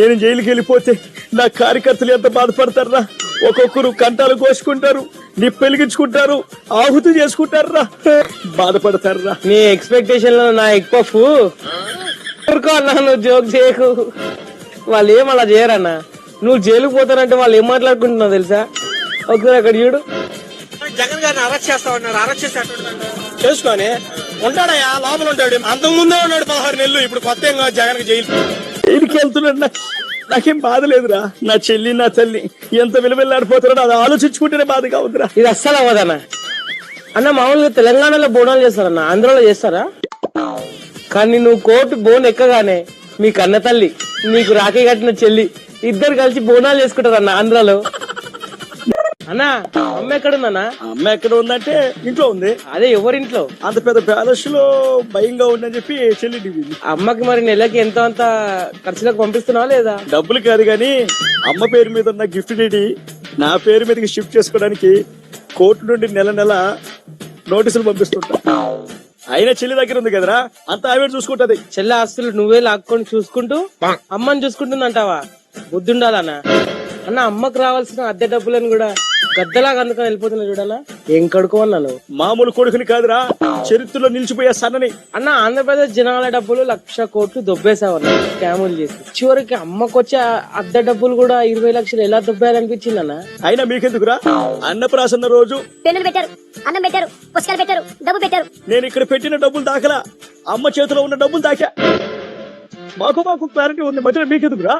నేను జైలుకి వెళ్ళిపోతే నా కార్యకర్తలు ఎంత బాధపడతారా? ఒక్కొక్కరు కంటాలు కోసుకుంటారు, నిప్పెలిగించుకుంటారు, ఆహుతి చేసుకుంటారా, బాధపడతారా? నీ ఎక్స్పెక్టేషన్ లో నా ఎగ్ పఫ్ ఊరుకో అన్నా, నువ్వు జోక్ చేయకు. వాళ్ళు ఏం అలా చేయరన్నా. నువ్వు జైలుకు పోతానంటే వాళ్ళు ఏం మాట్లాడుకుంటున్నావు తెలుసా? ఒకసారి అక్కడ చూడు. జగన్ గారిని అరెస్ట్ చేస్తా ఉన్నారు. అరెస్ట్ చేసుకొని ఉంటాడయా, లోపల ఉంటాడు. అంతకు ముందే ఉన్నాడు 16 నెలలు. ఇప్పుడు కొత్త ఏం కాదు జగన్ జైలు. జైలుకి వెళ్తున్నాడు. నాకేం బాధ లేదురా. నా చెల్లి నా తల్లి ఎంత విలువెళ్ళాడిపోతున్నాడో అది ఆలోచించుకుంటేనే బాధగా ఉందిరా. ఇది అస్సలు అవ్వదన్నా. అన్న మామూలుగా తెలంగాణలో బోనాలు చేస్తారన్న, ఆంధ్రాలో చేస్తారా? కానీ నువ్వు కోర్టు బోన్ ఎక్కగానే మీ కన్న తల్లి, నీకు రాఖీ కట్టిన చెల్లి ఇద్దరు కలిసి బోనాలు చేసుకుంటారు అన్న ఆంధ్రాలో. అన్నా అమ్మ ఎక్కడుందన్నా? అమ్మ ఎక్కడ ఉందంటే ఇంట్లో ఉంది. అదే ఎవరింట్లో? అంత పెద్ద ప్యాలెస్ లో భయంగా ఉందని చెప్పి చెల్లి దిగింది. అమ్మకి మరి నెలకి ఎంత అంత ఖర్చులకు పంపిస్తున్నావా లేదా? డబ్బులు కాదు గాని అమ్మ పేరు మీద ఉన్న గిఫ్ట్ డీడీ నా పేరు మీదకి షిఫ్ట్ చేసుకోవడానికి కోర్టు నుండి నెల నెల నోటీసులు పంపిస్తుంటా. అయినా చెల్లి దగ్గర ఉంది కదరా, అంత ఆవిడ చూసుకుంటది. చెల్లె ఆస్తులు నువ్వే లాక్కొని చూసుకుంటూ అమ్మని చూసుకుంటుందంటావా? బుద్ధుండాలన్నా. అన్న అమ్మకు రావాల్సిన అద్దె డబ్బులను కూడా గద్దలాగా అందుకని వెళ్ళిపోతున్నా చూడన్నా. ఏం కడుకోవన్నాను? మామూలు కొడుకుని కాదురా, చరిత్రలో నిలిచిపోయే సన్నని. అన్న ఆంధ్రప్రదేశ్ జనాల డబ్బులు 1,00,000 కోట్లు దొబ్బేసావన్నా స్కాములు చేసి. చివరికి అమ్మకు వచ్చే అద్దె డబ్బులు కూడా 20 లక్షలు ఎలా దొబ్బేయాలనిపించింది అన్న. అయినా మీకెందుకురా? అన్నప్రాసన్న రోజు పెన్నులు పెట్టారు, అన్నం పెట్టారు, పుస్తకాలు పెట్టారు, డబ్బు పెట్టారు. నేను ఇక్కడ పెట్టిన డబ్బులు దాకలా, అమ్మ చేతిలో ఉన్న డబ్బులు దాకా. మాకు క్లారిటీ ఉంది, మధ్యలో మీకెందుకురా?